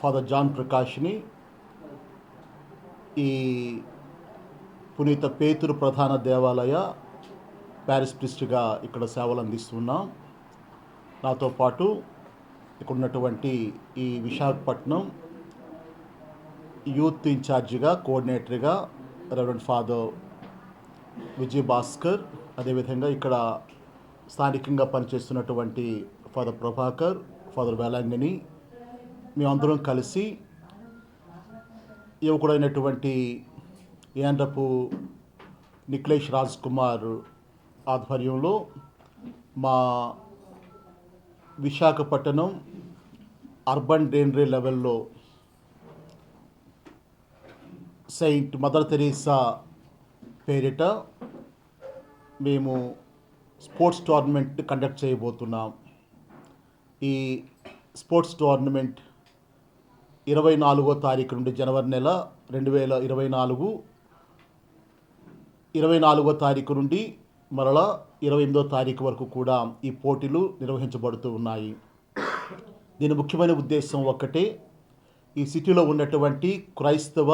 Father John ప్రకాష్ని ఈ పునీత పేతురు ప్రధాన దేవాలయ ప్యారిస్ ప్రిస్ట్గా ఇక్కడ సేవలు అందిస్తున్నాం. నాతో పాటు ఇక్కడ ఉన్నటువంటి ఈ విశాఖపట్నం యూత్ ఇన్ఛార్జిగా కోఆర్డినేటర్గా రెవరెండ్ ఫాదర్ విజయ్ భాస్కర్, అదేవిధంగా ఇక్కడ స్థానికంగా పనిచేస్తున్నటువంటి ఫాదర్ ప్రభాకర్, ఫాదర్ వేలాంగిని, మేమందరం కలిసి యువకుడైనటువంటి యాండ్రపు నిఖిలేష్ రాజ్ కుమార్ ఆధ్వర్యంలో మా విశాఖపట్నం అర్బన్ డ్రైనరీ లెవెల్లో సెయింట్ మదర్ తెరీసా పేరిట మేము స్పోర్ట్స్ టోర్నమెంట్ కండక్ట్ చేయబోతున్నాం. ఈ స్పోర్ట్స్ టోర్నమెంట్ 24వ తారీఖు నుండి జనవరి నెల 2024 24వ తారీఖు నుండి మరలా 28వ తారీఖు వరకు కూడా ఈ పోటీలు నిర్వహించబడుతూ ఉన్నాయి. దీని ముఖ్యమైన ఉద్దేశం ఒక్కటే, ఈ సిటీలో ఉన్నటువంటి క్రైస్తవ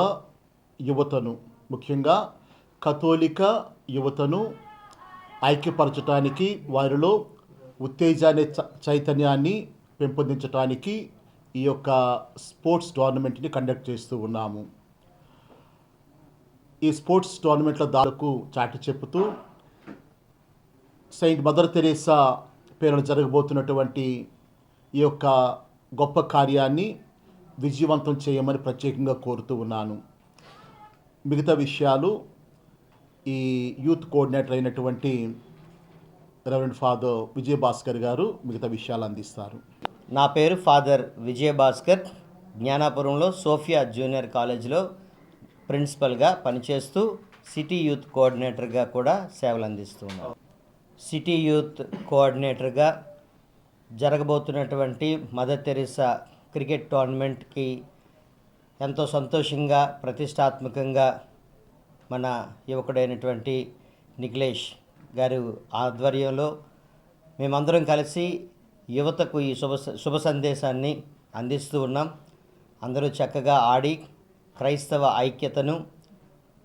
యువతను, ముఖ్యంగా కథోలిక యువతను ఐక్యపరచడానికి, వారిలో ఉత్తేజాన్ని చైతన్యాన్ని పెంపొందించడానికి ఈ యొక్క స్పోర్ట్స్ టోర్నమెంట్ని కండక్ట్ చేస్తూ ఉన్నాము. ఈ స్పోర్ట్స్ టోర్నమెంట్ల దాడుకు చాటి చెప్పుతూ సెయింట్ మదర్ తెరీసా పేరున జరగబోతున్నటువంటి ఈ యొక్క గొప్ప కార్యాన్ని విజయవంతం చేయమని ప్రత్యేకంగా కోరుతూ ఉన్నాను. మిగతా విషయాలు ఈ యూత్ కోఆర్డినేటర్ అయినటువంటి రెవరెండ్ ఫాదర్ విజయ్ భాస్కర్ గారు మిగతా విషయాలు అందిస్తారు. నా పేరు ఫాదర్ విజయ్ భాస్కర్. జ్ఞానాపురంలో సోఫియా జూనియర్ కాలేజీలో ప్రిన్సిపల్గా పనిచేస్తూ సిటీ యూత్ కోఆర్డినేటర్గా కూడా సేవలు అందిస్తున్నాను. సిటీ యూత్ కోఆర్డినేటర్గా జరగబోతున్నటువంటి మదర్ తెరీసా క్రికెట్ టోర్నమెంట్కి ఎంతో సంతోషంగా, ప్రతిష్టాత్మకంగా మన యువకుడైనటువంటి నిఖిలేష్ గారు ఆధ్వర్యంలో మేమందరం కలిసి యువతకు ఈ శుభ సందేశాన్ని అందిస్తూ ఉన్నాం. అందరూ చక్కగా ఆడి క్రైస్తవ ఐక్యతను,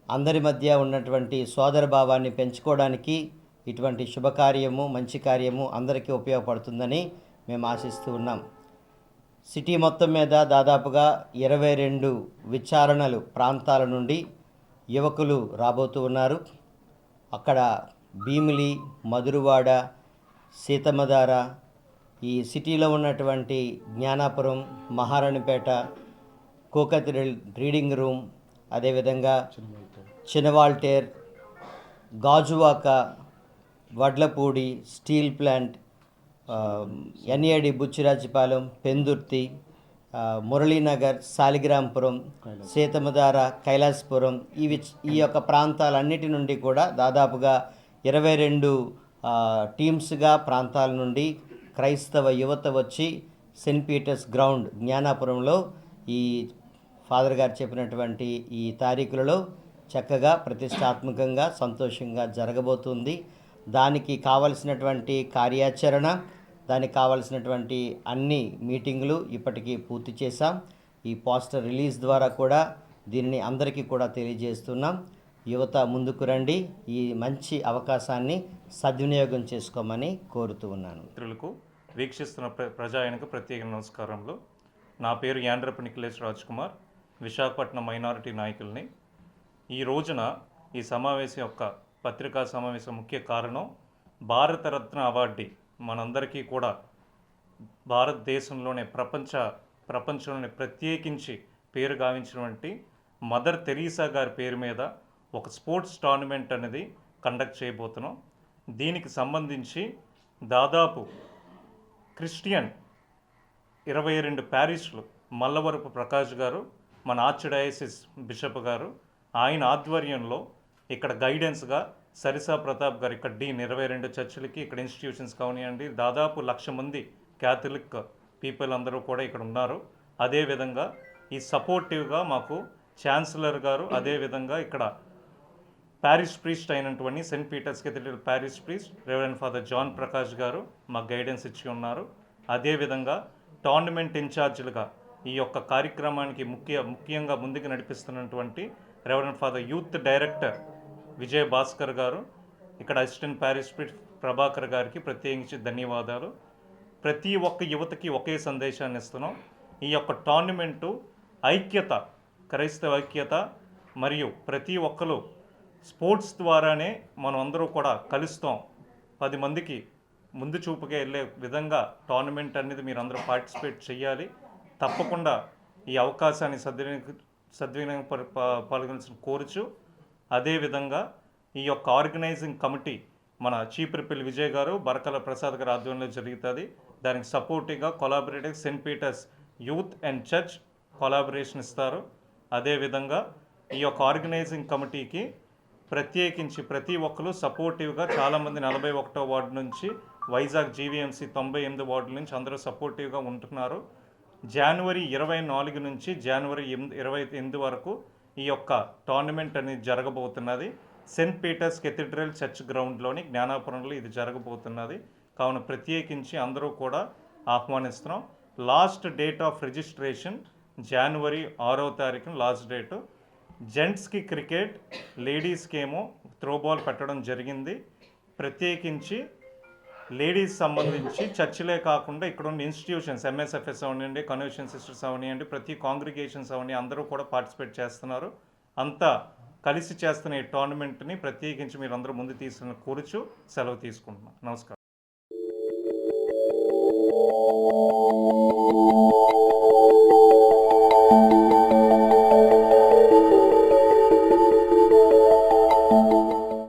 అందరి మధ్య ఉన్నటువంటి సోదరభావాన్ని పెంచుకోవడానికి ఇటువంటి శుభకార్యము, మంచి కార్యము అందరికీ ఉపయోగపడుతుందని మేము ఆశిస్తూ ఉన్నాం. సిటీ మొత్తం మీద దాదాపుగా 22 విచారణలు ప్రాంతాల నుండి యువకులు రాబోతూ ఉన్నారు. అక్కడ భీమిలి, మధురవాడ, సీతమ్మధార, ఈ సిటీలో ఉన్నటువంటి జ్ఞానాపురం, మహారాణిపేట, కోకత్ రీడింగ్ రూమ్, అదేవిధంగా Chinawaltair, Gajuwaka, Vadlapudi, steel plant, NAD Butchirajupalem, Pendurthi, Muralinagar, Saligramapuram, Seethammadhara, Kailasapuram, ఈ యొక్క ప్రాంతాలన్నిటి నుండి కూడా దాదాపుగా 22 టీమ్స్గా ప్రాంతాల నుండి క్రైస్తవ యువత వచ్చి సెయింట్ పీటర్స్ గ్రౌండ్ జ్ఞానాపురంలో ఈ ఫాదర్ గారు చెప్పినటువంటి ఈ తారీఖులలో చక్కగా ప్రతిష్టాత్మకంగా, సంతోషంగా జరగబోతుంది. దానికి కావలసినటువంటి కార్యాచరణ, దానికి కావలసినటువంటి అన్ని మీటింగులు ఇప్పటికీ పూర్తి చేశాం. ఈ పోస్టర్ రిలీజ్ ద్వారా కూడా దీనిని అందరికీ కూడా తెలియజేస్తున్నాం. యువత ముందుకు రండి, ఈ మంచి అవకాశాన్ని సద్వినియోగం చేసుకోమని కోరుతూ ఉన్నాను. మిత్రులకు, వీక్షిస్తున్న ప్రజాయనకు ప్రత్యేక నమస్కారములు. నా పేరు యాండ్రపు నిఖిలేష్ రాజ్ కుమార్, విశాఖపట్నం మైనారిటీ నాయకుల్ని. ఈ రోజున ఈ సమావేశం యొక్క పత్రికా సమావేశం ముఖ్య కారణం, భారతరత్న అవార్డు మనందరికీ కూడా భారతదేశంలోనే ప్రపంచంలోనే ప్రత్యేకించి పేరు గావించినటువంటి మదర్ తెరీసా గారి పేరు మీద ఒక స్పోర్ట్స్ టోర్నమెంట్ అనేది కండక్ట్ చేయబోతున్నాం. దీనికి సంబంధించి దాదాపు క్రిస్టియన్ 22 ప్యారిష్లు, మల్లవరపు ప్రకాష్ గారు, మన ఆర్చ్డయాసిస్ బిషప్ గారు, ఆయన ఆధ్వర్యంలో ఇక్కడ గైడెన్స్గా సరిసా ప్రతాప్ గారు ఇక్కడ డీన్ 22 చర్చిలకి, ఇక్కడ ఇన్స్టిట్యూషన్స్ కానివ్వండి, దాదాపు 1,00,000 మంది క్యాథలిక్ పీపుల్ అందరూ కూడా ఇక్కడ ఉన్నారు. అదేవిధంగా ఈ సపోర్టివ్గా మాకు ఛాన్సలర్ గారు, అదేవిధంగా ఇక్కడ ప్యారిష్ ప్రీస్ట్ అయినటువంటి Saint Peter's cathedral parish priest reverend father John Prakash గారు మాకు గైడెన్స్ ఇచ్చి ఉన్నారు. అదేవిధంగా టోర్నమెంట్ ఇన్ఛార్జీలుగా ఈ యొక్క కార్యక్రమానికి ముఖ్యంగా ముందుకు నడిపిస్తున్నటువంటి reverend father youth director Vijay Bhaskar గారు, ఇక్కడ అసిస్టెంట్ ప్యారిష్ ప్రీస్ట్ ప్రభాకర్ గారికి ప్రత్యేకించి ధన్యవాదాలు. ప్రతి ఒక్క యువతకి ఒకే సందేశాన్ని ఇస్తున్నాం. ఈ యొక్క టోర్నమెంటు ఐక్యత, క్రైస్తవ ఐక్యత, మరియు ప్రతి ఒక్కరు స్పోర్ట్స్ ద్వారానే మనం అందరూ కూడా కలుస్తాం. 10 మందికి ముందు చూపుగా వెళ్ళే విధంగా టోర్నమెంట్ అనేది మీరు అందరూ పార్టిసిపేట్ చేయాలి. తప్పకుండా ఈ అవకాశాన్ని సద్వినియోగం పాల్గొనాల్సిన కోరుచు, అదేవిధంగా ఈ యొక్క ఆర్గనైజింగ్ కమిటీ మన చీపురిపల్లి విజయ్ గారు, బరకల ప్రసాద్ గారు ఆధ్వర్యంలో జరుగుతుంది. దానికి సపోర్టివ్గా collaborative Saint Peter's youth and church collaboration ఇస్తారు. అదేవిధంగా ఈ యొక్క ఆర్గనైజింగ్ కమిటీకి ప్రత్యేకించి ప్రతి ఒక్కరు సపోర్టివ్గా చాలామంది 41వ వార్డు నుంచి, వైజాగ్ జీవీఎంసీ 98 వార్డుల నుంచి అందరూ సపోర్టివ్గా ఉంటున్నారు. జనవరి 24 నుంచి జనవరి 28 వరకు ఈ యొక్క టోర్నమెంట్ అనేది జరగబోతున్నది. సెయింట్ పీటర్స్ కెథీడ్రల్ చర్చ్ గ్రౌండ్లోని జ్ఞానాపురంలో ఇది జరగబోతున్నది. కావున ప్రత్యేకించి అందరూ కూడా ఆహ్వానిస్తున్నాం. లాస్ట్ డేట్ ఆఫ్ రిజిస్ట్రేషన్ జనవరి 6వ తారీఖున లాస్ట్ డేటు. జెంట్స్కి క్రికెట్, లేడీస్కి ఏమో త్రోబాల్ పెట్టడం జరిగింది. ప్రత్యేకించి లేడీస్ సంబంధించి చర్చిలే కాకుండా ఇక్కడ ఉన్న ఇన్స్టిట్యూషన్స్, ఎంఎస్ఎఫ్ఎస్ అవనివ్వండి, కన్వెన్షన్ సిస్టర్స్ అవనివ్వండి, ప్రతి కాంగ్రిగేషన్స్ అవని అందరూ కూడా పార్టిసిపేట్ చేస్తున్నారు. అంతా కలిసి చేస్తున్న ఈ టోర్నమెంట్ని ప్రత్యేకించి మీరు అందరూ ముందు తీసుకుని కోరుచు సెలవు తీసుకుంటున్నాను. నమస్కారం.